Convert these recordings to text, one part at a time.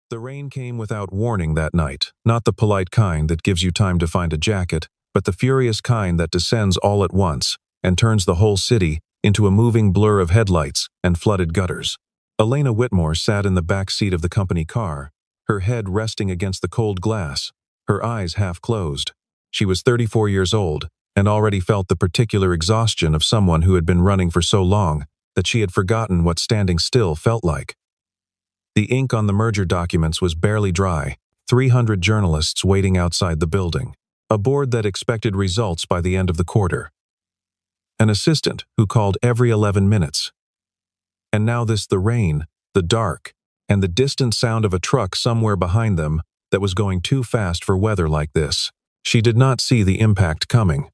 The rain came without warning that night, not the polite kind that gives you time to find a jacket, but the furious kind that descends all at once and turns the whole city into a moving blur of headlights and flooded gutters. Elena Whitmore sat in the back seat of the company car, her head resting against the cold glass, her eyes half closed. She was 34 years old and already felt the particular exhaustion of someone who had been running for so long that she had forgotten what standing still felt like. The ink on the merger documents was barely dry, 300 journalists waiting outside the building, a board that expected results by the end of the quarter, an assistant who called every 11 minutes. And now the rain, the dark, and the distant sound of a truck somewhere behind them that was going too fast for weather like this. She did not see the impact coming.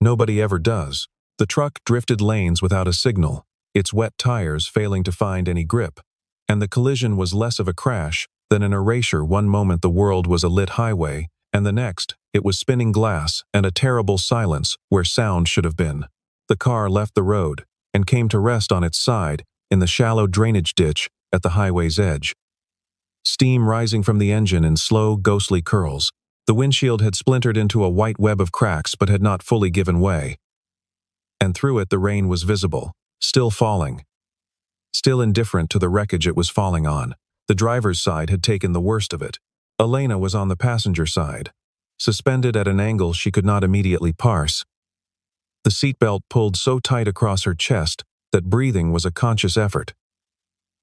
Nobody ever does. The truck drifted lanes without a signal, its wet tires failing to find any grip. And the collision was less of a crash than an erasure. One moment the world was a lit highway, and the next, it was spinning glass and a terrible silence where sound should have been. The car left the road and came to rest on its side in the shallow drainage ditch at the highway's edge. Steam rising from the engine in slow, ghostly curls. The windshield had splintered into a white web of cracks but had not fully given way. And through it the rain was visible, still falling. Still indifferent to the wreckage it was falling on. The driver's side had taken the worst of it. Elena was on the passenger side, suspended at an angle she could not immediately parse. The seatbelt pulled so tight across her chest that breathing was a conscious effort.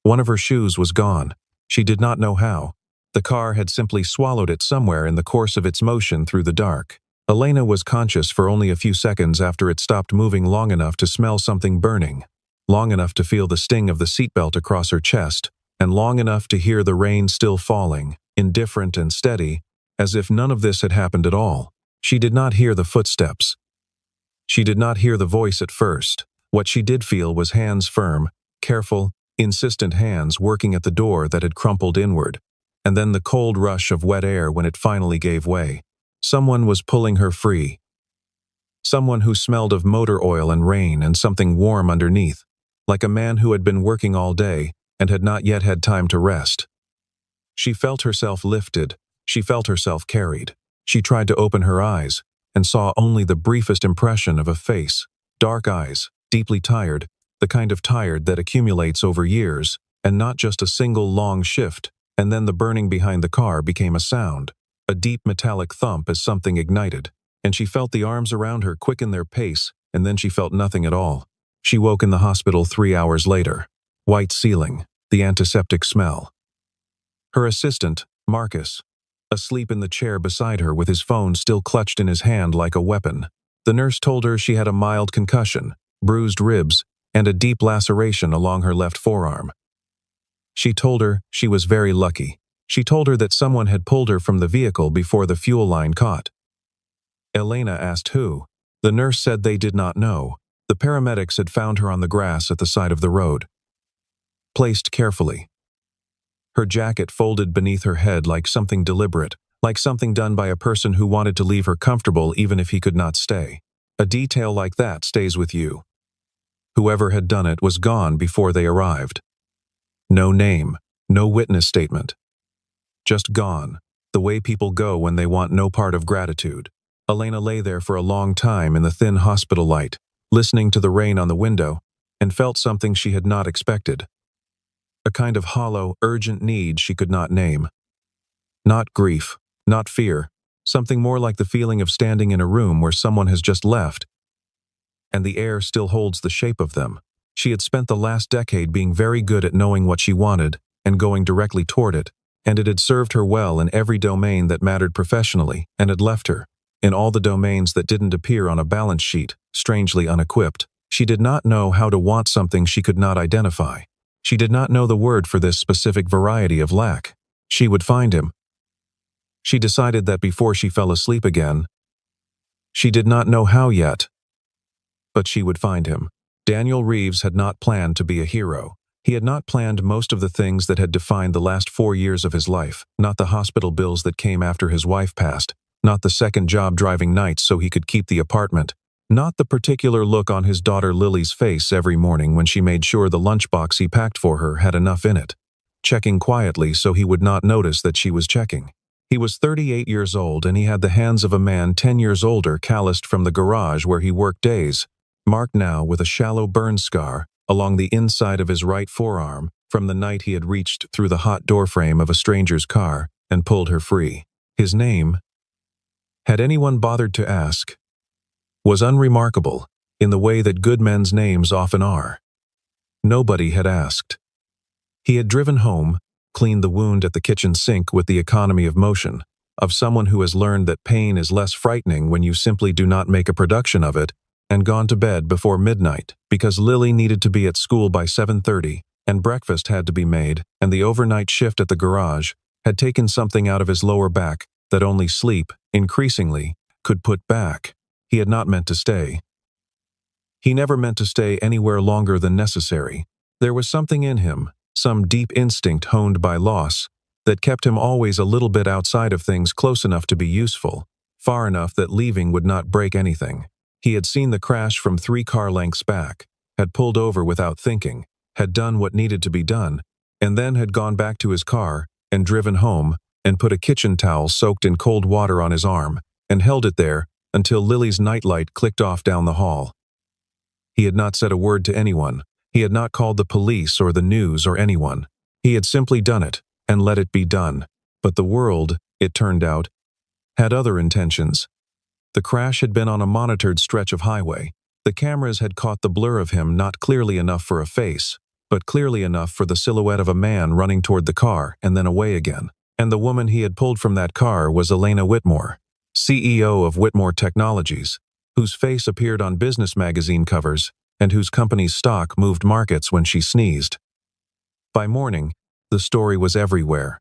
One of her shoes was gone. She did not know how. The car had simply swallowed it somewhere in the course of its motion through the dark. Elena was conscious for only a few seconds after it stopped moving, long enough to smell something burning, long enough to feel the sting of the seatbelt across her chest, and long enough to hear the rain still falling, indifferent and steady, as if none of this had happened at all. She did not hear the footsteps. She did not hear the voice at first. What she did feel was hands, firm, careful, insistent hands working at the door that had crumpled inward, and then the cold rush of wet air when it finally gave way. Someone was pulling her free. Someone who smelled of motor oil and rain and something warm underneath, like a man who had been working all day and had not yet had time to rest. She felt herself lifted. She felt herself carried. She tried to open her eyes and saw only the briefest impression of a face, dark eyes, deeply tired, the kind of tired that accumulates over years, and not just a single long shift. And then the burning behind the car became a sound, a deep metallic thump as something ignited, and she felt the arms around her quicken their pace, and then she felt nothing at all. She woke in the hospital 3 hours later. White ceiling, the antiseptic smell. Her assistant, Marcus, asleep in the chair beside her with his phone still clutched in his hand like a weapon. The nurse told her she had a mild concussion, bruised ribs, and a deep laceration along her left forearm. She told her she was very lucky. She told her that someone had pulled her from the vehicle before the fuel line caught. Elena asked who. The nurse said they did not know. The paramedics had found her on the grass at the side of the road, placed carefully. Her jacket folded beneath her head like something deliberate, like something done by a person who wanted to leave her comfortable even if he could not stay. A detail like that stays with you. Whoever had done it was gone before they arrived. No name, no witness statement. Just gone, the way people go when they want no part of gratitude. Elena lay there for a long time in the thin hospital light, listening to the rain on the window, and felt something she had not expected. A kind of hollow, urgent need she could not name. Not grief, not fear, something more like the feeling of standing in a room where someone has just left, and the air still holds the shape of them. She had spent the last decade being very good at knowing what she wanted and going directly toward it, and it had served her well in every domain that mattered professionally, and had left her, in all the domains that didn't appear on a balance sheet, strangely unequipped. She did not know how to want something she could not identify. She did not know the word for this specific variety of lack. She would find him. She decided that before she fell asleep again. She did not know how yet, but she would find him. Daniel Reeves had not planned to be a hero. He had not planned most of the things that had defined the last 4 years of his life, not the hospital bills that came after his wife passed, not the second job driving nights so he could keep the apartment, not the particular look on his daughter Lily's face every morning when she made sure the lunchbox he packed for her had enough in it. checking quietly so he would not notice that she was checking. He was 38 years old and he had the hands of a man 10 years older, calloused from the garage where he worked days, marked now with a shallow burn scar along the inside of his right forearm from the night he had reached through the hot doorframe of a stranger's car and pulled her free. His name, had anyone bothered to ask, was unremarkable in the way that good men's names often are. Nobody had asked. He had driven home, cleaned the wound at the kitchen sink with the economy of motion, of someone who has learned that pain is less frightening when you simply do not make a production of it, and gone to bed before midnight because Lily needed to be at school by 7:30 and breakfast had to be made, and the overnight shift at the garage had taken something out of his lower back that only sleep, increasingly, could put back. He had not meant to stay. He never meant to stay anywhere longer than necessary. There was something in him, some deep instinct honed by loss, that kept him always a little bit outside of things close enough to be useful, far enough that leaving would not break anything. He had seen the crash from 3 car lengths back, had pulled over without thinking, had done what needed to be done, and then had gone back to his car and driven home and put a kitchen towel soaked in cold water on his arm and held it there until Lily's nightlight clicked off down the hall. He had not said a word to anyone. He had not called the police or the news or anyone. He had simply done it and let it be done. But the world, it turned out, had other intentions. The crash had been on a monitored stretch of highway. The cameras had caught the blur of him, not clearly enough for a face, but clearly enough for the silhouette of a man running toward the car and then away again. And the woman he had pulled from that car was Elena Whitmore, CEO of Whitmore Technologies, whose face appeared on business magazine covers and whose company's stock moved markets when she sneezed. By morning, the story was everywhere.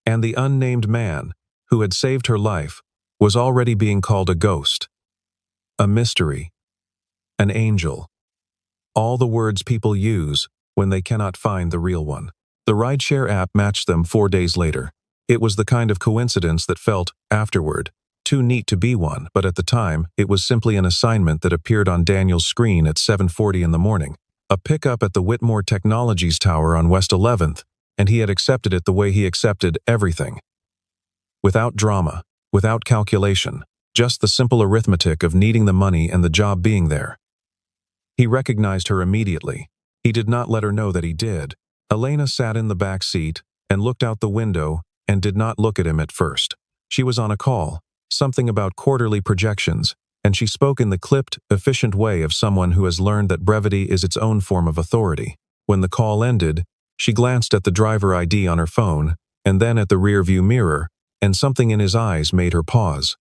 And the unnamed man, who had saved her life, was already being called a ghost, a mystery, an angel. All the words people use when they cannot find the real one. The rideshare app matched them 4 days later. It was the kind of coincidence that felt, afterward, too neat to be one, but at the time, it was simply an assignment that appeared on Daniel's screen at 7:40 in the morning. A pickup at the Whitmore Technologies Tower on West 11th, and he had accepted it the way he accepted everything. Without drama, without calculation, just the simple arithmetic of needing the money and the job being there. He recognized her immediately. He did not let her know that he did. Elena sat in the back seat and looked out the window and did not look at him at first. She was on a call, something about quarterly projections, and she spoke in the clipped, efficient way of someone who has learned that brevity is its own form of authority. When the call ended, she glanced at the driver ID on her phone and then at the rearview mirror, and something in his eyes made her pause.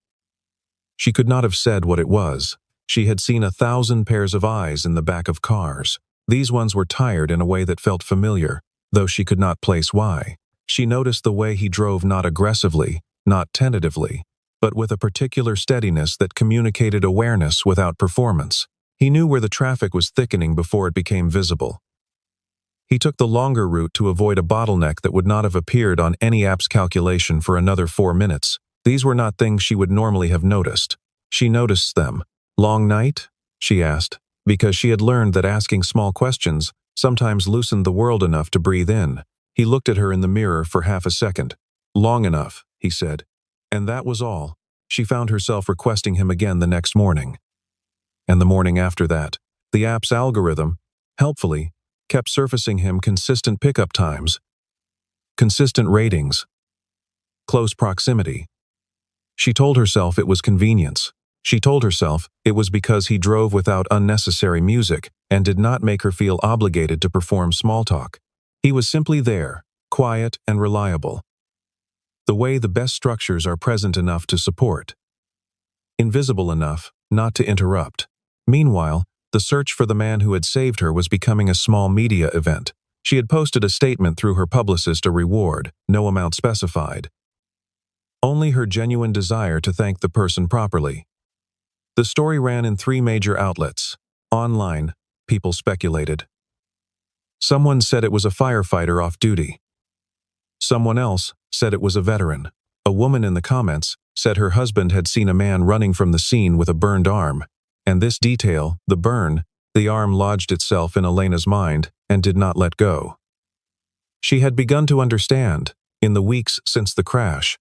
She could not have said what it was. She had seen 1,000 pairs of eyes in the back of cars. These ones were tired in a way that felt familiar, though she could not place why. She noticed the way he drove, not aggressively, not tentatively, but with a particular steadiness that communicated awareness without performance. He knew where the traffic was thickening before it became visible. He took the longer route to avoid a bottleneck that would not have appeared on any app's calculation for another 4 minutes. These were not things she would normally have noticed. She noticed them. "Long night?" she asked, because she had learned that asking small questions sometimes loosened the world enough to breathe in. He looked at her in the mirror for half a second. "Long enough," he said. And that was all. She found herself requesting him again the next morning. And the morning after that. The app's algorithm, helpfully, kept surfacing him consistent pickup times, consistent ratings, close proximity. She told herself it was convenience. She told herself it was because he drove without unnecessary music and did not make her feel obligated to perform small talk. He was simply there, quiet and reliable. The way the best structures are present enough to support. Invisible enough not to interrupt. Meanwhile, the search for the man who had saved her was becoming a small media event. She had posted a statement through her publicist, a reward, no amount specified. Only her genuine desire to thank the person properly. The story ran in 3 major outlets. Online, people speculated. Someone said it was a firefighter off duty. Someone else said it was a veteran. A woman in the comments said her husband had seen a man running from the scene with a burned arm, and this detail, the burn, the arm lodged itself in Elena's mind and did not let go. She had begun to understand, in the weeks since the crash,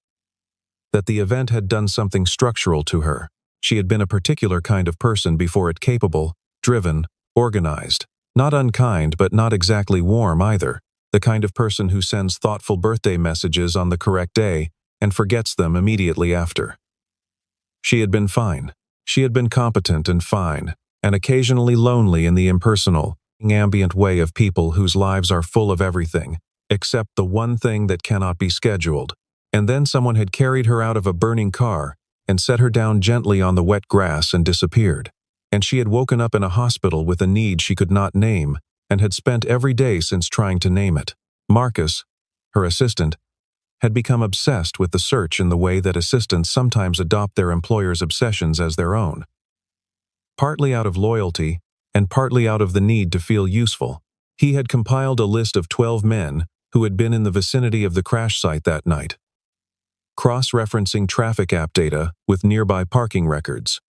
that the event had done something structural to her. She had been a particular kind of person before it, capable, driven, organized, not unkind but not exactly warm either, the kind of person who sends thoughtful birthday messages on the correct day and forgets them immediately after. She had been fine. She had been competent and fine, and occasionally lonely in the impersonal, ambient way of people whose lives are full of everything, except the one thing that cannot be scheduled. And then someone had carried her out of a burning car and set her down gently on the wet grass and disappeared. And she had woken up in a hospital with a need she could not name and had spent every day since trying to name it. Marcus, her assistant, had become obsessed with the search in the way that assistants sometimes adopt their employer's obsessions as their own. Partly out of loyalty, and partly out of the need to feel useful, he had compiled a list of 12 men who had been in the vicinity of the crash site that night, cross-referencing traffic app data with nearby parking records.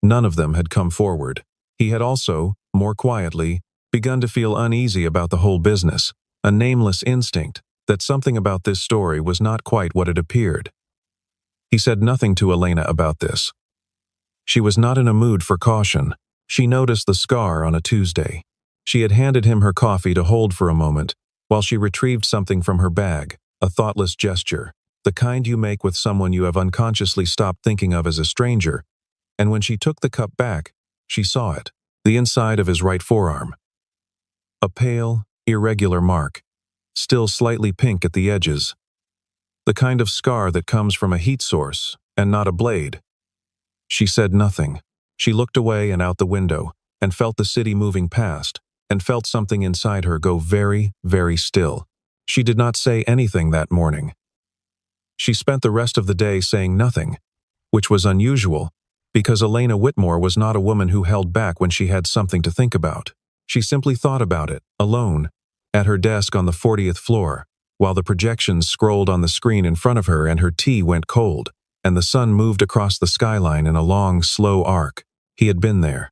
None of them had come forward. He had also, more quietly, begun to feel uneasy about the whole business, a nameless instinct that something about this story was not quite what it appeared. He said nothing to Elena about this. She was not in a mood for caution. She noticed the scar on a Tuesday. She had handed him her coffee to hold for a moment, while she retrieved something from her bag, a thoughtless gesture, the kind you make with someone you have unconsciously stopped thinking of as a stranger, and when she took the cup back, she saw it, the inside of his right forearm. A pale, irregular mark, still slightly pink at the edges. The kind of scar that comes from a heat source, and not a blade. She said nothing. She looked away and out the window, and felt the city moving past, and felt something inside her go very, very still. She did not say anything that morning. She spent the rest of the day saying nothing, which was unusual, because Elena Whitmore was not a woman who held back when she had something to think about. She simply thought about it, alone, at her desk on the 40th floor, while the projections scrolled on the screen in front of her and her tea went cold, and the sun moved across the skyline in a long, slow arc. He had been there.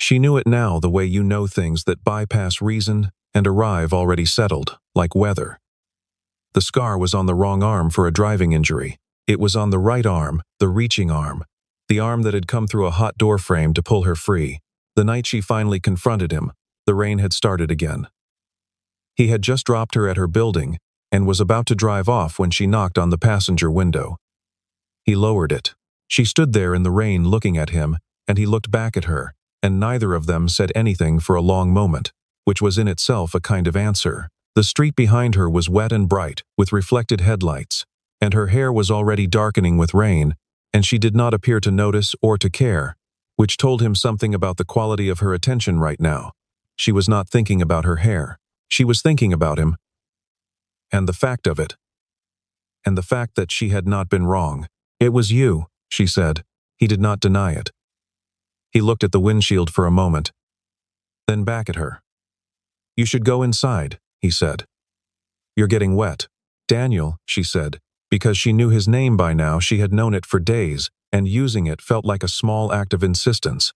She knew it now, the way you know things that bypass reason and arrive already settled, like weather. The scar was on the wrong arm for a driving injury. It was on the right arm, the reaching arm, the arm that had come through a hot door frame to pull her free. The night she finally confronted him, the rain had started again. He had just dropped her at her building and was about to drive off when she knocked on the passenger window. He lowered it. She stood there in the rain looking at him, and he looked back at her, and neither of them said anything for a long moment, which was in itself a kind of answer. The street behind her was wet and bright, with reflected headlights, and her hair was already darkening with rain, and she did not appear to notice or to care, which told him something about the quality of her attention right now. She was not thinking about her hair. She was thinking about him, and the fact of it, and the fact that she had not been wrong. "It was you," she said. He did not deny it. He looked at the windshield for a moment, then back at her. "You should go inside," he said. "You're getting wet." "Daniel," she said. Because she knew his name by now, she had known it for days, and using it felt like a small act of insistence.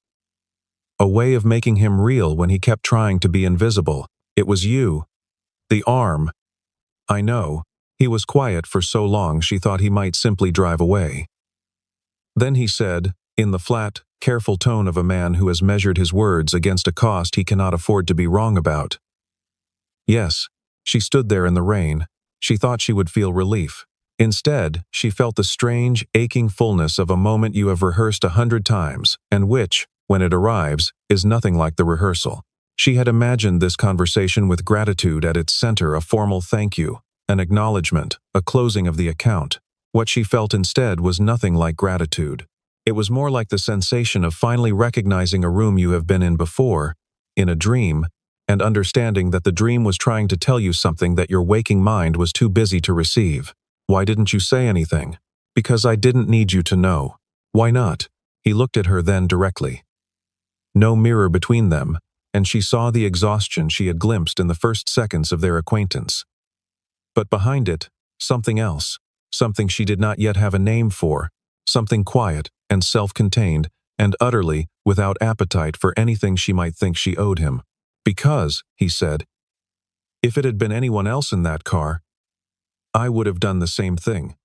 A way of making him real when he kept trying to be invisible. "It was you. The arm." "I know." He was quiet for so long she thought he might simply drive away. Then he said, in the flat, careful tone of a man who has measured his words against a cost he cannot afford to be wrong about. Yes. She stood there in the rain. She thought she would feel relief. Instead, she felt the strange, aching fullness of a moment you have rehearsed 100 times, and which, when it arrives, is nothing like the rehearsal. She had imagined this conversation with gratitude at its center, a formal thank you, an acknowledgement, a closing of the account. What she felt instead was nothing like gratitude. It was more like the sensation of finally recognizing a room you have been in before, in a dream, and understanding that the dream was trying to tell you something that your waking mind was too busy to receive. "Why didn't you say anything?" "Because I didn't need you to know." "Why not?" He looked at her then directly. No mirror between them, and she saw the exhaustion she had glimpsed in the first seconds of their acquaintance. But behind it, something else, something she did not yet have a name for, something quiet and self-contained and utterly without appetite for anything she might think she owed him. "Because," he said, If it had been anyone else in that car, I would have done the same thing.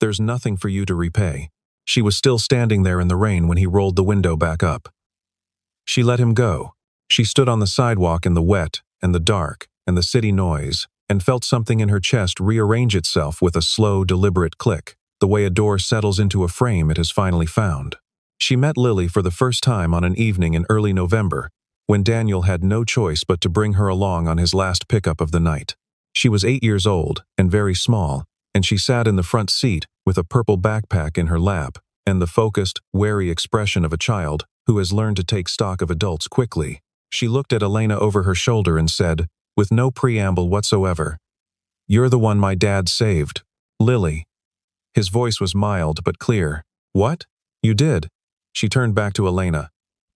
There's nothing for you to repay. She was still standing there in the rain when he rolled the window back up. She let him go. She stood on the sidewalk in the wet and the dark and the city noise and felt something in her chest rearrange itself with a slow, deliberate click, the way a door settles into a frame it has finally found. She met Lily for the first time on an evening in early November, when Daniel had no choice but to bring her along on his last pickup of the night. She was 8 years old and very small, and she sat in the front seat with a purple backpack in her lap and the focused, wary expression of a child who has learned to take stock of adults quickly. She looked at Elena over her shoulder and said, with no preamble whatsoever, "You're the one my dad saved, Lily." His voice was mild but clear. "What? You did?" She turned back to Elena.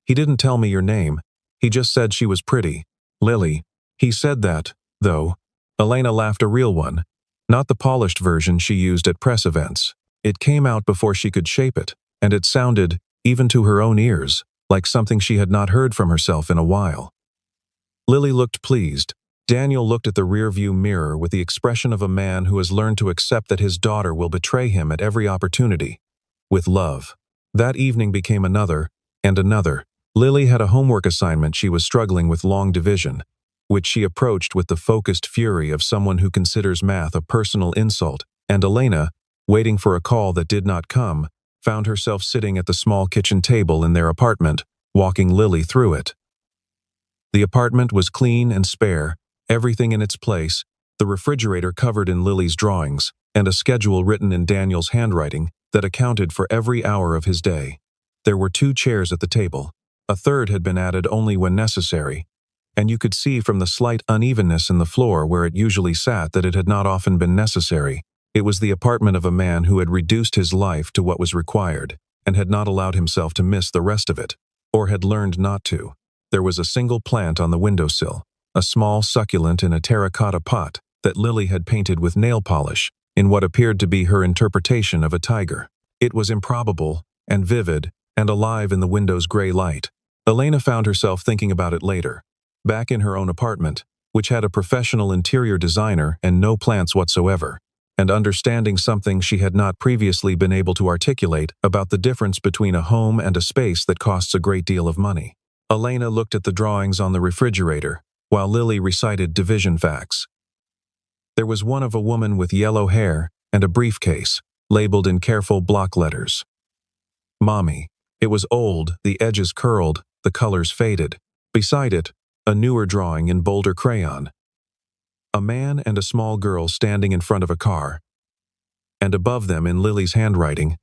"He didn't tell me your name. He just said she was pretty. Lily." He said that, though. Elena laughed, a real one, not the polished version she used at press events. It came out before she could shape it, and it sounded, even to her own ears, like something she had not heard from herself in a while. Lily looked pleased. Daniel looked at the rearview mirror with the expression of a man who has learned to accept that his daughter will betray him at every opportunity. With love. That evening became another, and another. Lily had a homework assignment she was struggling with long division, which she approached with the focused fury of someone who considers math a personal insult, and Elena, waiting for a call that did not come, found herself sitting at the small kitchen table in their apartment, walking Lily through it. The apartment was clean and spare, everything in its place, the refrigerator covered in Lily's drawings, and a schedule written in Daniel's handwriting that accounted for every hour of his day. There were 2 chairs at the table. A third had been added only when necessary, and you could see from the slight unevenness in the floor where it usually sat that it had not often been necessary. It was the apartment of a man who had reduced his life to what was required, and had not allowed himself to miss the rest of it, or had learned not to. There was a single plant on the windowsill, a small succulent in a terracotta pot that Lily had painted with nail polish, in what appeared to be her interpretation of a tiger. It was improbable, and vivid, and alive in the window's gray light. Elena found herself thinking about it later, back in her own apartment, which had a professional interior designer and no plants whatsoever, and understanding something she had not previously been able to articulate about the difference between a home and a space that costs a great deal of money. Elena looked at the drawings on the refrigerator, while Lily recited division facts. There was one of a woman with yellow hair and a briefcase, labeled in careful block letters. Mommy. It was old, the edges curled, the colors faded. Beside it, a newer drawing in bolder crayon. A man and a small girl standing in front of a car. And above them in Lily's handwriting,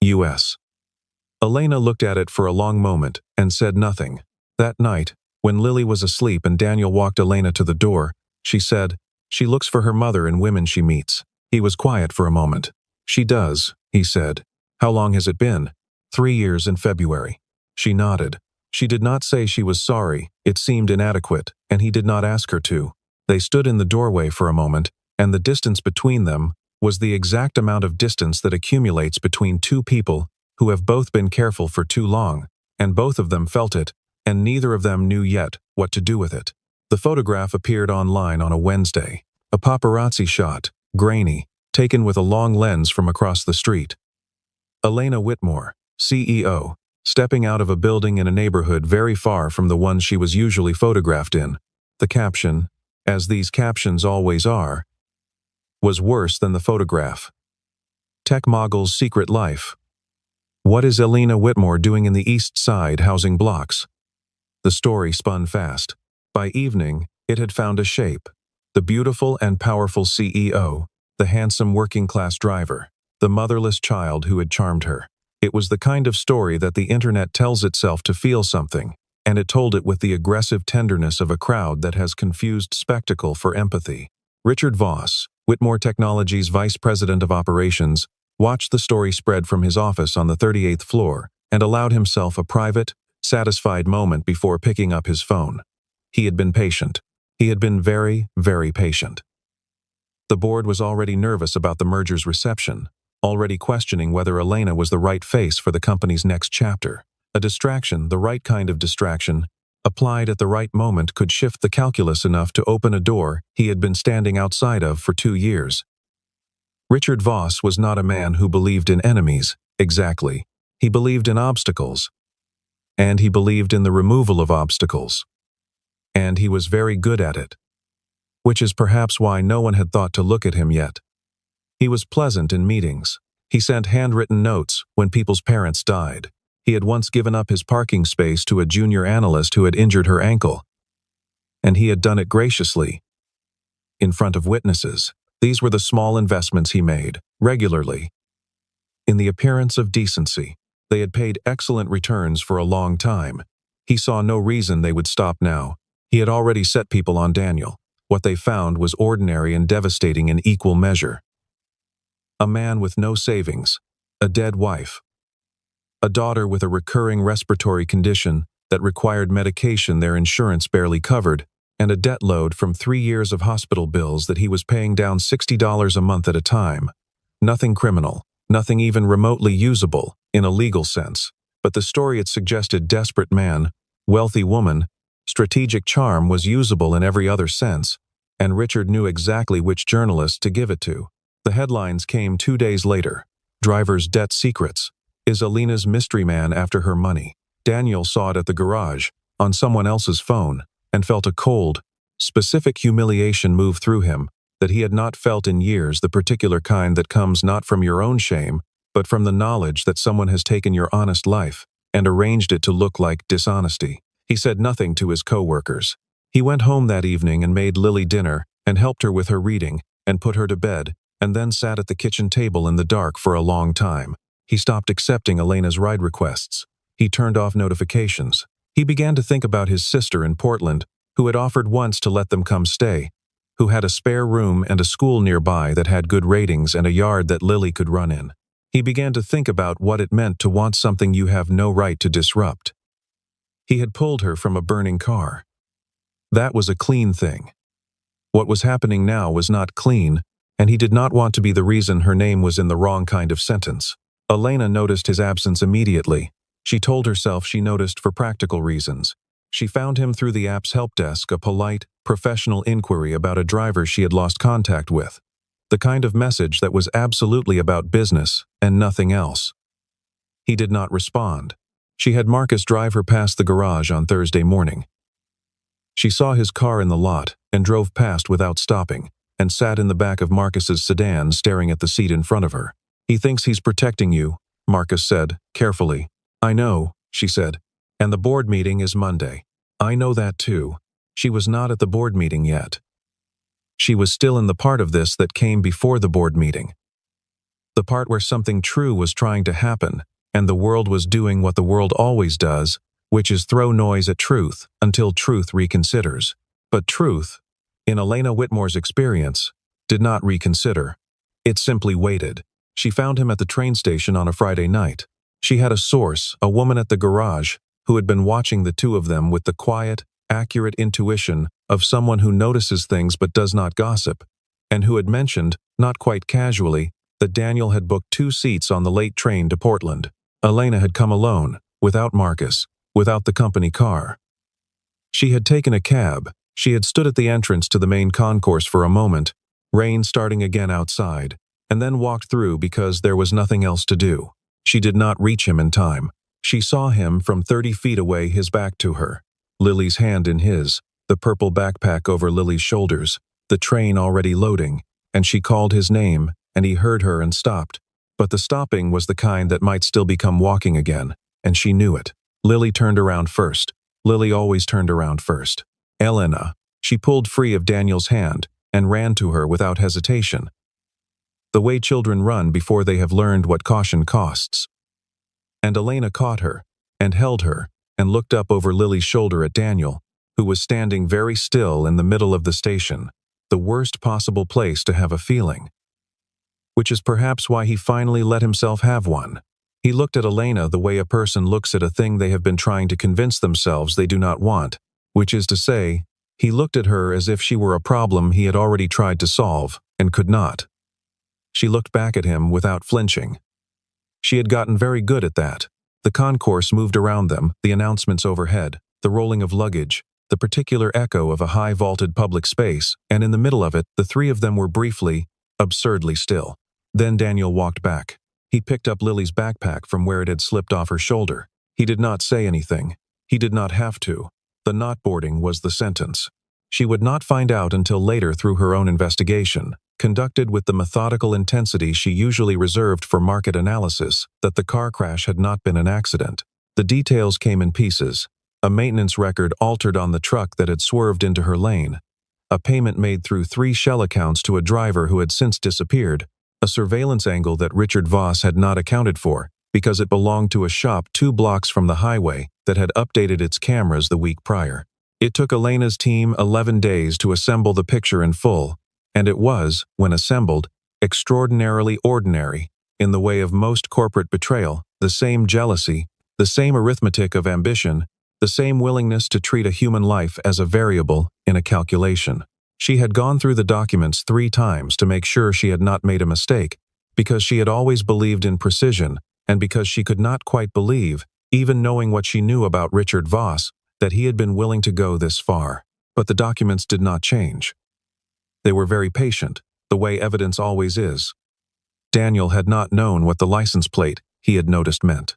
U.S. Elena looked at it for a long moment and said nothing. That night, when Lily was asleep and Daniel walked Elena to the door, she said, "She looks for her mother in women she meets." He was quiet for a moment. "She does," he said. "How long has it been?" 3 years in February. She nodded. She did not say she was sorry, it seemed inadequate, and he did not ask her to. They stood in the doorway for a moment, and the distance between them was the exact amount of distance that accumulates between 2 people who have both been careful for too long, and both of them felt it, and neither of them knew yet what to do with it. The photograph appeared online on a Wednesday, a paparazzi shot, grainy, taken with a long lens from across the street. Elena Whitmore, CEO, stepping out of a building in a neighborhood very far from the one she was usually photographed in. The caption, as these captions always are, was worse than the photograph. Tech mogul's secret life. What is Elena Whitmore doing in the East Side housing blocks? The story spun fast. By evening, it had found a shape. The beautiful and powerful CEO, the handsome working-class driver, the motherless child who had charmed her. It was the kind of story that the internet tells itself to feel something, and it told it with the aggressive tenderness of a crowd that has confused spectacle for empathy. Richard Voss, Whitmore Technologies' Vice President of Operations, watched the story spread from his office on the 38th floor and allowed himself a private, satisfied moment before picking up his phone. He had been patient. He had been very, very patient. The board was already nervous about the merger's reception, already questioning whether Elena was the right face for the company's next chapter. A distraction, the right kind of distraction, applied at the right moment, could shift the calculus enough to open a door he had been standing outside of for 2 years. Richard Voss was not a man who believed in enemies, exactly. He believed in obstacles. And he believed in the removal of obstacles. And he was very good at it. Which is perhaps why no one had thought to look at him yet. He was pleasant in meetings. He sent handwritten notes when people's parents died. He had once given up his parking space to a junior analyst who had injured her ankle. And he had done it graciously. In front of witnesses. These were the small investments he made, regularly. In the appearance of decency. They had paid excellent returns for a long time. He saw no reason they would stop now. He had already set people on Daniel. What they found was ordinary and devastating in equal measure. A man with no savings, a dead wife, a daughter with a recurring respiratory condition that required medication their insurance barely covered, and a debt load from 3 years of hospital bills that he was paying down $60 a month at a time. Nothing criminal, nothing even remotely usable, in a legal sense, but the story it suggested: desperate man, wealthy woman, strategic charm was usable in every other sense, and Richard knew exactly which journalist to give it to. The headlines came 2 days later. Driver's debt secrets. Is Alina's mystery man after her money? Daniel saw it at the garage, on someone else's phone, and felt a cold, specific humiliation move through him that he had not felt in years, the particular kind that comes not from your own shame, but from the knowledge that someone has taken your honest life and arranged it to look like dishonesty. He said nothing to his co-workers. He went home that evening and made Lily dinner and helped her with her reading and put her to bed, and then sat at the kitchen table in the dark for a long time. He stopped accepting Elena's ride requests. He turned off notifications. He began to think about his sister in Portland, who had offered once to let them come stay, who had a spare room and a school nearby that had good ratings and a yard that Lily could run in. He began to think about what it meant to want something you have no right to disrupt. He had pulled her from a burning car. That was a clean thing. What was happening now was not clean, and he did not want to be the reason her name was in the wrong kind of sentence. Elena noticed his absence immediately. She told herself she noticed for practical reasons. She found him through the app's help desk, a polite, professional inquiry about a driver she had lost contact with. The kind of message that was absolutely about business and nothing else. He did not respond. She had Marcus drive her past the garage on Thursday morning. She saw his car in the lot and drove past without stopping, and sat in the back of Marcus's sedan staring at the seat in front of her. He thinks he's protecting you, Marcus said, carefully. I know, she said. And the board meeting is Monday. I know that too. She was not at the board meeting yet. She was still in the part of this that came before the board meeting. The part where something true was trying to happen, and the world was doing what the world always does, which is throw noise at truth until truth reconsiders. But truth, in Elena Whitmore's experience, did not reconsider. It simply waited. She found him at the train station on a Friday night. She had a source, a woman at the garage, who had been watching the two of them with the quiet, accurate intuition of someone who notices things but does not gossip, and who had mentioned, not quite casually, that Daniel had booked 2 seats on the late train to Portland. Elena had come alone, without Marcus, without the company car. She had taken a cab. She had stood at the entrance to the main concourse for a moment, rain starting again outside, and then walked through because there was nothing else to do. She did not reach him in time. She saw him from 30 feet away, his back to her, Lily's hand in his, the purple backpack over Lily's shoulders, the train already loading, and she called his name, and he heard her and stopped. But the stopping was the kind that might still become walking again, and she knew it. Lily turned around first. Lily always turned around first. Elena. She pulled free of Daniel's hand and ran to her without hesitation. The way children run before they have learned what caution costs. And Elena caught her, and held her, and looked up over Lily's shoulder at Daniel, who was standing very still in the middle of the station, the worst possible place to have a feeling. Which is perhaps why he finally let himself have one. He looked at Elena the way a person looks at a thing they have been trying to convince themselves they do not want, which is to say, he looked at her as if she were a problem he had already tried to solve, and could not. She looked back at him without flinching. She had gotten very good at that. The concourse moved around them, the announcements overhead, the rolling of luggage, the particular echo of a high-vaulted public space, and in the middle of it, the three of them were briefly, absurdly still. Then Daniel walked back. He picked up Lily's backpack from where it had slipped off her shoulder. He did not say anything. He did not have to. The not boarding was the sentence. She would not find out until later through her own investigation, conducted with the methodical intensity she usually reserved for market analysis, that the car crash had not been an accident. The details came in pieces. A maintenance record altered on the truck that had swerved into her lane. A payment made through 3 shell accounts to a driver who had since disappeared. A surveillance angle that Richard Voss had not accounted for, because it belonged to a shop 2 blocks from the highway that had updated its cameras the week prior. It took Elena's team 11 days to assemble the picture in full, and it was, when assembled, extraordinarily ordinary, in the way of most corporate betrayal, the same jealousy, the same arithmetic of ambition, the same willingness to treat a human life as a variable in a calculation. She had gone through the documents 3 times to make sure she had not made a mistake, because she had always believed in precision, and because she could not quite believe, even knowing what she knew about Richard Voss, that he had been willing to go this far. But the documents did not change. They were very patient, the way evidence always is. Daniel had not known what the license plate he had noticed meant.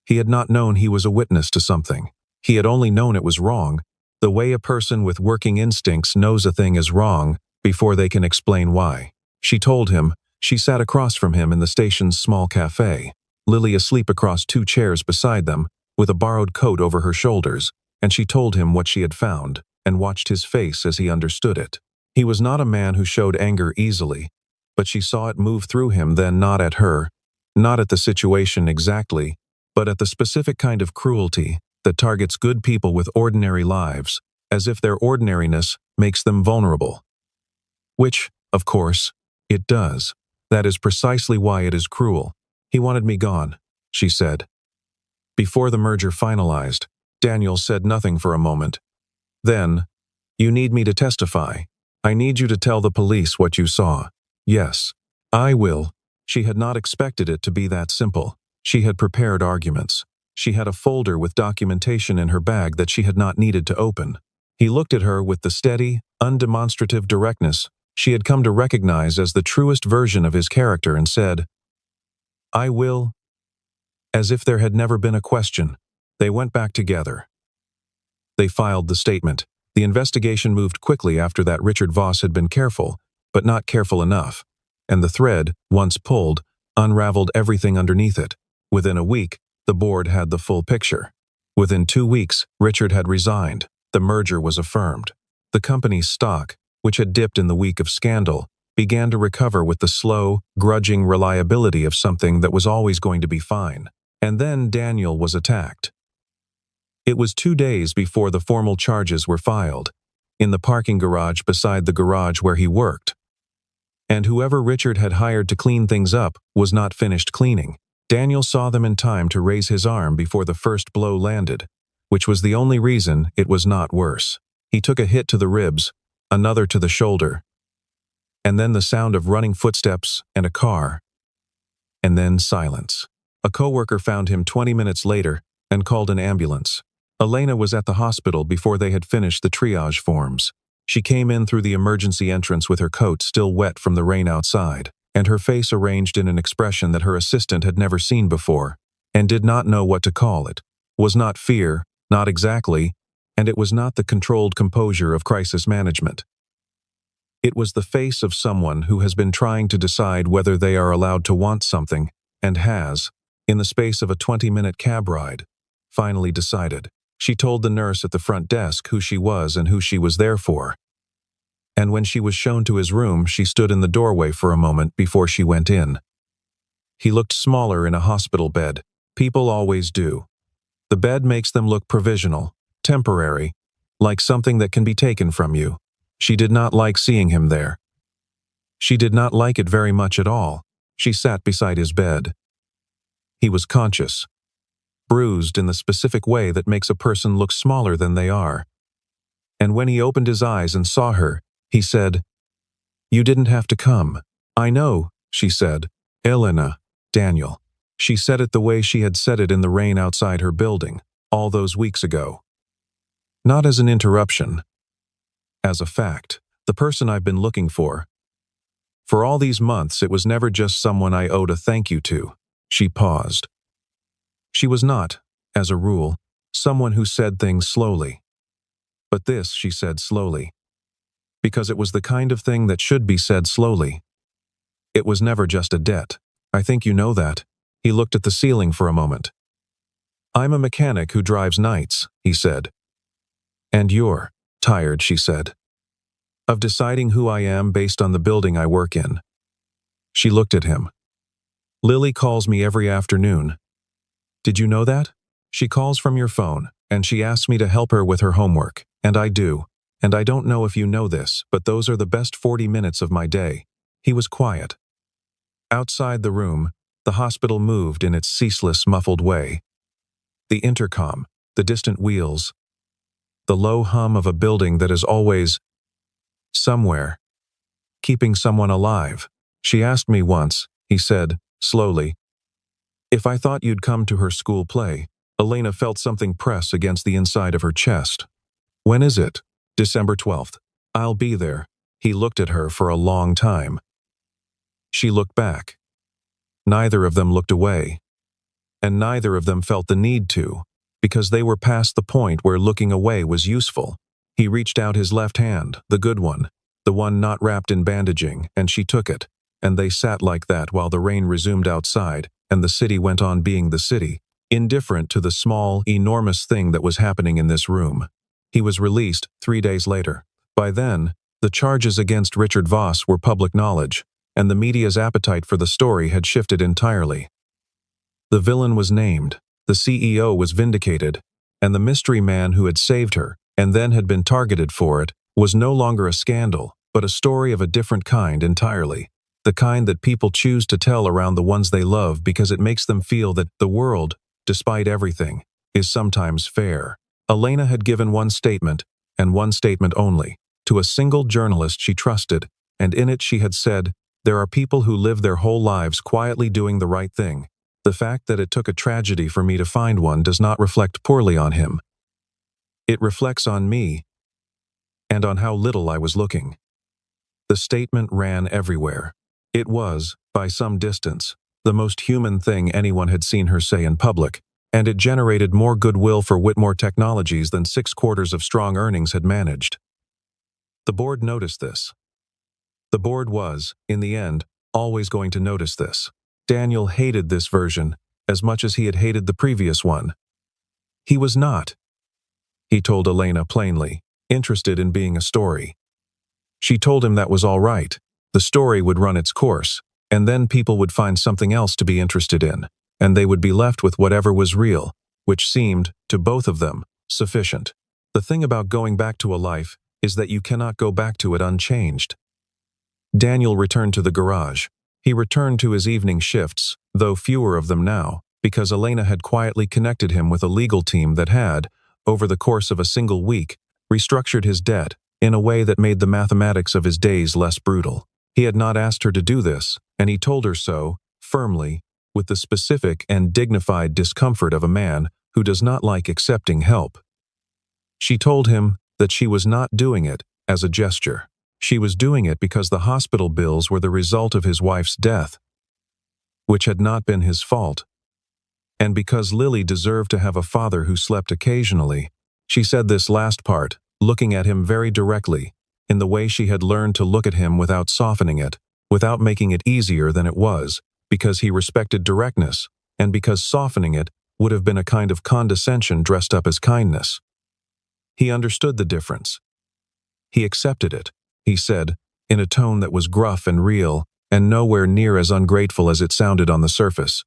He had not known he was a witness to something. He had only known it was wrong, the way a person with working instincts knows a thing is wrong before they can explain why. She told him. She sat across from him in the station's small cafe, Lily asleep across 2 chairs beside them, with a borrowed coat over her shoulders, and she told him what she had found, and watched his face as he understood it. He was not a man who showed anger easily, but she saw it move through him then, not at her, not at the situation exactly, but at the specific kind of cruelty that targets good people with ordinary lives, as if their ordinariness makes them vulnerable. Which, of course, it does. That is precisely why it is cruel. He wanted me gone, she said. Before the merger finalized, Daniel said nothing for a moment. Then, you need me to testify. I need you to tell the police what you saw. Yes, I will. She had not expected it to be that simple. She had prepared arguments. She had a folder with documentation in her bag that she had not needed to open. He looked at her with the steady, undemonstrative directness she had come to recognize as the truest version of his character and said, I will. As if there had never been a question, they went back together. They filed the statement. The investigation moved quickly after that. Richard Voss had been careful, but not careful enough, and the thread, once pulled, unraveled everything underneath it. Within a week, the board had the full picture. Within 2 weeks, Richard had resigned. The merger was affirmed. The company's stock, which had dipped in the week of scandal, began to recover with the slow, grudging reliability of something that was always going to be fine. And then Daniel was attacked. It was 2 days before the formal charges were filed, in the parking garage beside the garage where he worked. And whoever Richard had hired to clean things up was not finished cleaning. Daniel saw them in time to raise his arm before the first blow landed, which was the only reason it was not worse. He took a hit to the ribs, another to the shoulder, and then the sound of running footsteps and a car, and then silence. A coworker found him 20 minutes later and called an ambulance. Elena was at the hospital before they had finished the triage forms. She came in through the emergency entrance with her coat still wet from the rain outside, and her face arranged in an expression that her assistant had never seen before, and did not know what to call it. Was not fear, not exactly, and it was not the controlled composure of crisis management. It was the face of someone who has been trying to decide whether they are allowed to want something, and has, in the space of a 20-minute cab ride, finally decided. She told the nurse at the front desk who she was and who she was there for. And when she was shown to his room, she stood in the doorway for a moment before she went in. He looked smaller in a hospital bed. People always do. The bed makes them look provisional, temporary, like something that can be taken from you. She did not like seeing him there. She did not like it very much at all. She sat beside his bed. He was conscious, bruised in the specific way that makes a person look smaller than they are. And when he opened his eyes and saw her, he said, "You didn't have to come." "I know," she said. "Elena." Daniel. She said it the way she had said it in the rain outside her building, all those weeks ago. Not as an interruption. As a fact. The person I've been looking for. For all these months, it was never just someone I owed a thank you to. She paused. She was not, as a rule, someone who said things slowly. But this she said slowly. Because it was the kind of thing that should be said slowly. It was never just a debt. I think you know that. He looked at the ceiling for a moment. I'm a mechanic who drives nights, he said. And you're tired, she said. Of deciding who I am based on the building I work in. She looked at him. Lily calls me every afternoon. Did you know that? She calls from your phone, and she asks me to help her with her homework, and I do. And I don't know if you know this, but those are the best 40 minutes of my day. He was quiet. Outside the room, the hospital moved in its ceaseless, muffled way. The intercom, the distant wheels, the low hum of a building that is always somewhere, keeping someone alive. She asked me once, he said, slowly, if I thought you'd come to her school play. Elena felt something press against the inside of her chest. When is it? December 12th. I'll be there. He looked at her for a long time. She looked back. Neither of them looked away. And neither of them felt the need to, because they were past the point where looking away was useful. He reached out his left hand, the good one, the one not wrapped in bandaging, and she took it, and they sat like that while the rain resumed outside, and the city went on being the city, indifferent to the small, enormous thing that was happening in this room. He was released 3 days later. By then, the charges against Richard Voss were public knowledge, and the media's appetite for the story had shifted entirely. The villain was named, the CEO was vindicated, and the mystery man who had saved her, and then had been targeted for it, was no longer a scandal, but a story of a different kind entirely. The kind that people choose to tell around the ones they love because it makes them feel that the world, despite everything, is sometimes fair. Elena had given one statement, and one statement only, to a single journalist she trusted, and in it she had said, there are people who live their whole lives quietly doing the right thing. The fact that it took a tragedy for me to find one does not reflect poorly on him. It reflects on me, and on how little I was looking. The statement ran everywhere. It was, by some distance, the most human thing anyone had seen her say in public, and it generated more goodwill for Whitmore Technologies than 6 quarters of strong earnings had managed. The board noticed this. The board was, in the end, always going to notice this. Daniel hated this version as much as he had hated the previous one. He was not, he told Elena plainly, interested in being a story. She told him that was all right. The story would run its course, and then people would find something else to be interested in, and they would be left with whatever was real, which seemed, to both of them, sufficient. The thing about going back to a life is that you cannot go back to it unchanged. Daniel returned to the garage. He returned to his evening shifts, though fewer of them now, because Elena had quietly connected him with a legal team that had, over the course of a single week, restructured his debt in a way that made the mathematics of his days less brutal. He had not asked her to do this, and he told her so, firmly, with the specific and dignified discomfort of a man who does not like accepting help. She told him that she was not doing it as a gesture. She was doing it because the hospital bills were the result of his wife's death, which had not been his fault, and because Lily deserved to have a father who slept occasionally. She said this last part, looking at him very directly, in the way she had learned to look at him without softening it, without making it easier than it was, because he respected directness, and because softening it would have been a kind of condescension dressed up as kindness. He understood the difference. He accepted it, he said, in a tone that was gruff and real, and nowhere near as ungrateful as it sounded on the surface.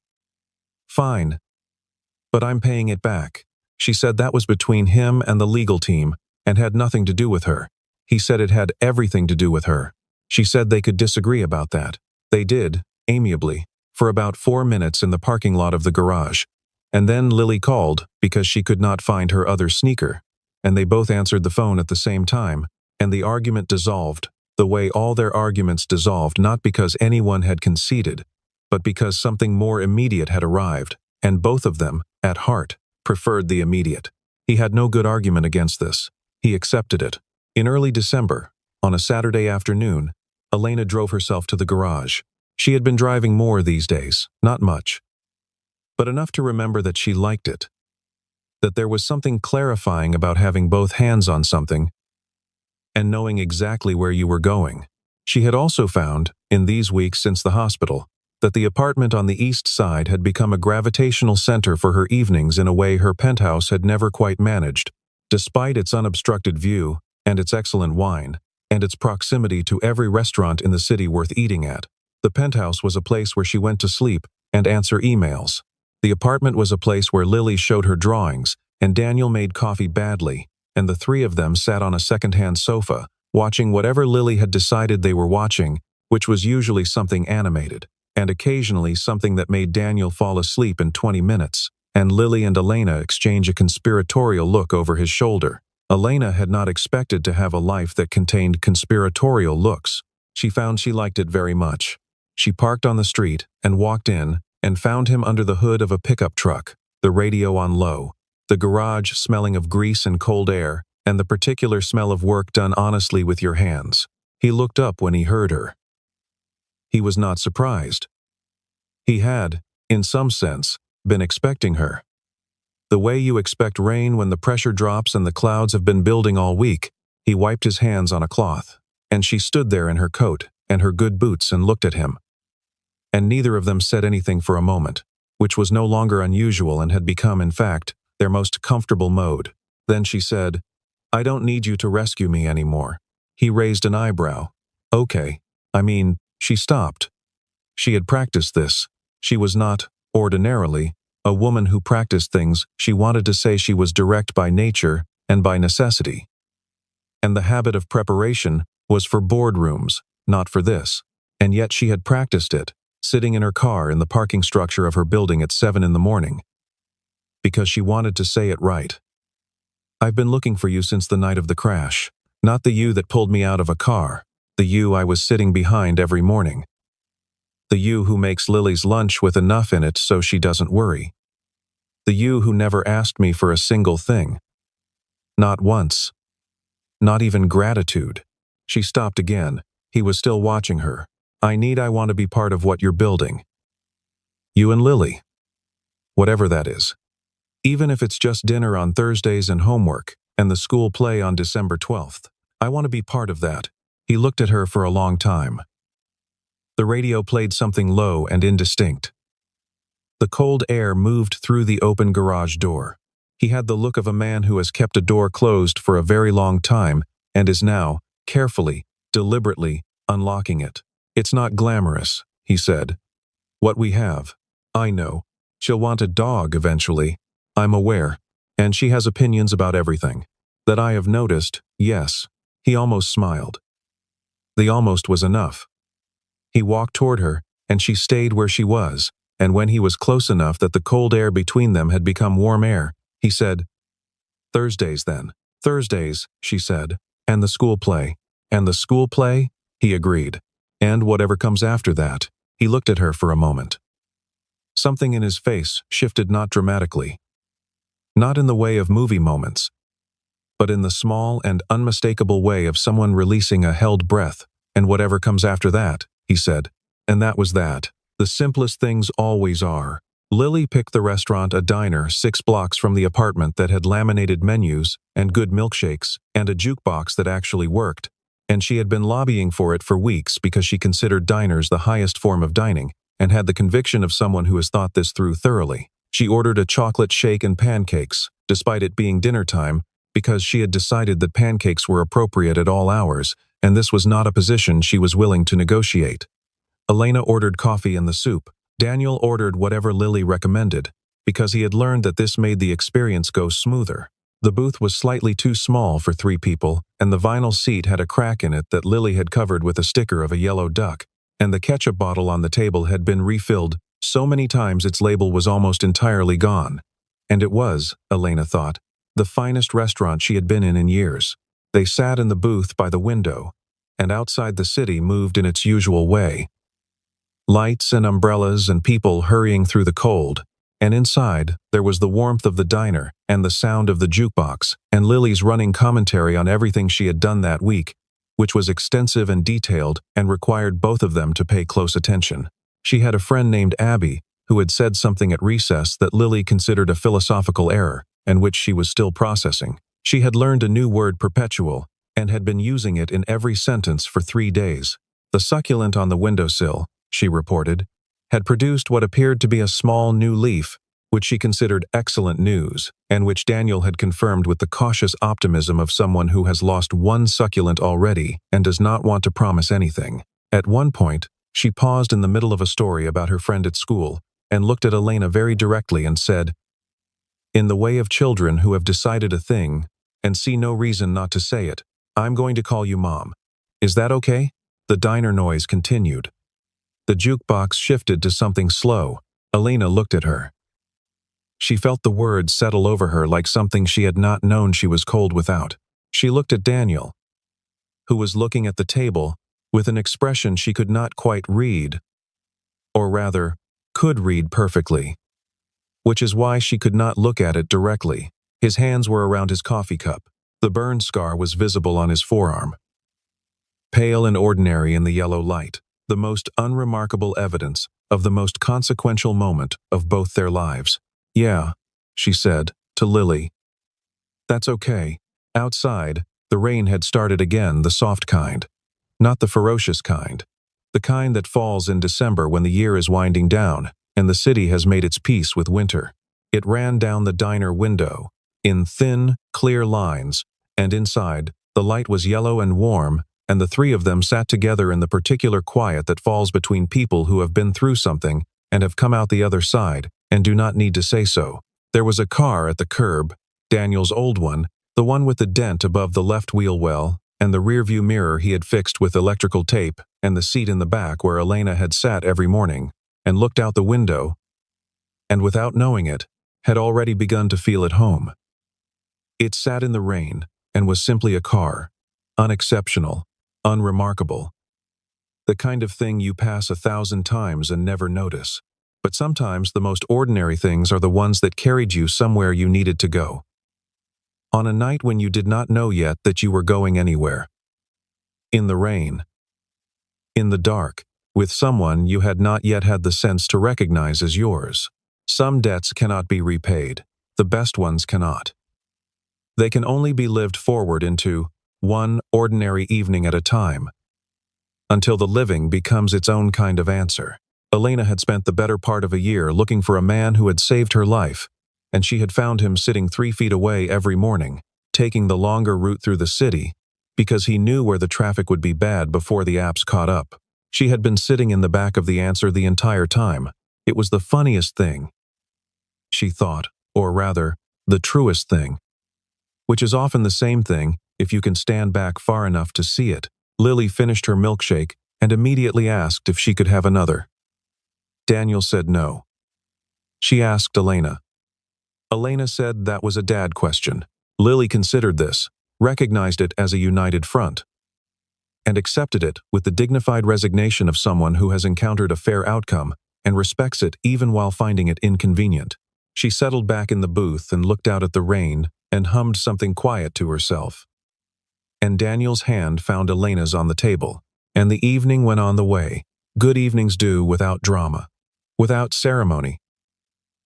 Fine. But I'm paying it back. She said that was between him and the legal team, and had nothing to do with her. He said it had everything to do with her. She said they could disagree about that. They did, amiably, for about 4 minutes in the parking lot of the garage. And then Lily called because she could not find her other sneaker, and they both answered the phone at the same time, and the argument dissolved, the way all their arguments dissolved, not because anyone had conceded, but because something more immediate had arrived, and both of them, at heart, preferred the immediate. He had no good argument against this. He accepted it. In early December, on a Saturday afternoon, Elena drove herself to the garage. She had been driving more these days, not much, but enough to remember that she liked it, that there was something clarifying about having both hands on something and knowing exactly where you were going. She had also found, in these weeks since the hospital, that the apartment on the east side had become a gravitational center for her evenings in a way her penthouse had never quite managed. Despite its unobstructed view, and its excellent wine, and its proximity to every restaurant in the city worth eating at, the penthouse was a place where she went to sleep and answer emails. The apartment was a place where Lily showed her drawings, and Daniel made coffee badly, and the three of them sat on a second-hand sofa, watching whatever Lily had decided they were watching, which was usually something animated, and occasionally something that made Daniel fall asleep in 20 minutes, and Lily and Elena exchange a conspiratorial look over his shoulder. Elena had not expected to have a life that contained conspiratorial looks. She found she liked it very much. She parked on the street and walked in and found him under the hood of a pickup truck, the radio on low, the garage smelling of grease and cold air, and the particular smell of work done honestly with your hands. He looked up when he heard her. He was not surprised. He had, in some sense, been expecting her. The way you expect rain when the pressure drops and the clouds have been building all week. He wiped his hands on a cloth, and she stood there in her coat and her good boots and looked at him. And neither of them said anything for a moment, which was no longer unusual and had become, in fact, their most comfortable mode. Then she said, "I don't need you to rescue me anymore." He raised an eyebrow. "Okay. She stopped. She had practiced this. She was not, ordinarily, a woman who practiced things. She wanted to say she was direct by nature and by necessity. And the habit of preparation was for boardrooms, not for this. And yet she had practiced it, sitting in her car in the parking structure of her building at 7 in the morning. Because she wanted to say it right. "I've been looking for you since the night of the crash. Not the you that pulled me out of a car. The you I was sitting behind every morning. The you who makes Lily's lunch with enough in it so she doesn't worry. The you who never asked me for a single thing. Not once. Not even gratitude." She stopped again. He was still watching her. I want to be part of what you're building. You and Lily. Whatever that is. Even if it's just dinner on Thursdays and homework, and the school play on December 12th. I want to be part of that." He looked at her for a long time. The radio played something low and indistinct. The cold air moved through the open garage door. He had the look of a man who has kept a door closed for a very long time and is now, carefully, deliberately, unlocking it. "It's not glamorous," he said. "What we have. I know. She'll want a dog eventually. I'm aware. And she has opinions about everything. That I have noticed, yes." He almost smiled. The almost was enough. He walked toward her, and she stayed where she was, and when he was close enough that the cold air between them had become warm air, he said, "Thursdays then." "Thursdays," she said. "And the school play." "And the school play?" He agreed. "And whatever comes after that." He looked at her for a moment. Something in his face shifted, not dramatically. Not in the way of movie moments, but in the small and unmistakable way of someone releasing a held breath. "And whatever comes after that," he said. And that was that. The simplest things always are. Lily picked the restaurant, a diner 6 blocks from the apartment that had laminated menus and good milkshakes and a jukebox that actually worked, and she had been lobbying for it for weeks because she considered diners the highest form of dining and had the conviction of someone who has thought this through thoroughly. She ordered a chocolate shake and pancakes, despite it being dinner time, because she had decided that pancakes were appropriate at all hours, and this was not a position she was willing to negotiate. Elena ordered coffee and the soup. Daniel ordered whatever Lily recommended, because he had learned that this made the experience go smoother. The booth was slightly too small for 3 people, and the vinyl seat had a crack in it that Lily had covered with a sticker of a yellow duck, and the ketchup bottle on the table had been refilled so many times its label was almost entirely gone. And it was, Elena thought, the finest restaurant she had been in years. They sat in the booth by the window, and outside the city moved in its usual way. Lights and umbrellas and people hurrying through the cold, and inside, there was the warmth of the diner and the sound of the jukebox, and Lily's running commentary on everything she had done that week, which was extensive and detailed and required both of them to pay close attention. She had a friend named Abby, who had said something at recess that Lily considered a philosophical error, and which she was still processing. She had learned a new word, perpetual, and had been using it in every sentence for 3 days. The succulent on the windowsill, she reported, had produced what appeared to be a small new leaf, which she considered excellent news, and which Daniel had confirmed with the cautious optimism of someone who has lost one succulent already and does not want to promise anything. At one point, she paused in the middle of a story about her friend at school and looked at Elena very directly and said, "In the way of children who have decided a thing and see no reason not to say it, I'm going to call you Mom. Is that okay?" The diner noise continued. The jukebox shifted to something slow. Elena looked at her. She felt the words settle over her like something she had not known she was cold without. She looked at Daniel, who was looking at the table with an expression she could not quite read, or rather, could read perfectly, which is why she could not look at it directly. His hands were around his coffee cup. The burn scar was visible on his forearm, pale and ordinary in the yellow light, the most unremarkable evidence of the most consequential moment of both their lives. "Yeah," she said, to Lily. "That's okay." Outside, the rain had started again, the soft kind, not the ferocious kind, the kind that falls in December when the year is winding down and the city has made its peace with winter. It ran down the diner window, in thin, clear lines, and inside, the light was yellow and warm, and the three of them sat together in the particular quiet that falls between people who have been through something and have come out the other side and do not need to say so. There was a car at the curb, Daniel's old one, the one with the dent above the left wheel well, and the rearview mirror he had fixed with electrical tape, and the seat in the back where Elena had sat every morning, and looked out the window, and without knowing it, had already begun to feel at home. It sat in the rain, and was simply a car, unexceptional, unremarkable. The kind of thing you pass 1,000 times and never notice. But sometimes the most ordinary things are the ones that carried you somewhere you needed to go. On a night when you did not know yet that you were going anywhere. In the rain. In the dark, with someone you had not yet had the sense to recognize as yours. Some debts cannot be repaid. The best ones cannot. They can only be lived forward into one ordinary evening at a time, until the living becomes its own kind of answer. Elena had spent the better part of a year looking for a man who had saved her life, and she had found him sitting 3 feet away every morning, taking the longer route through the city, because he knew where the traffic would be bad before the apps caught up. She had been sitting in the back of the Answer the entire time. It was the funniest thing, she thought, or rather, the truest thing, which is often the same thing if you can stand back far enough to see it. Lily finished her milkshake and immediately asked if she could have another. Daniel said no. She asked Elena. Elena said that was a dad question. Lily considered this, recognized it as a united front, and accepted it with the dignified resignation of someone who has encountered a fair outcome and respects it even while finding it inconvenient. She settled back in the booth and looked out at the rain and hummed something quiet to herself. And Daniel's hand found Elena's on the table, and the evening went on the way good evenings do, without drama, without ceremony,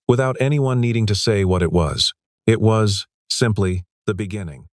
without anyone needing to say what it was. It was simply the beginning.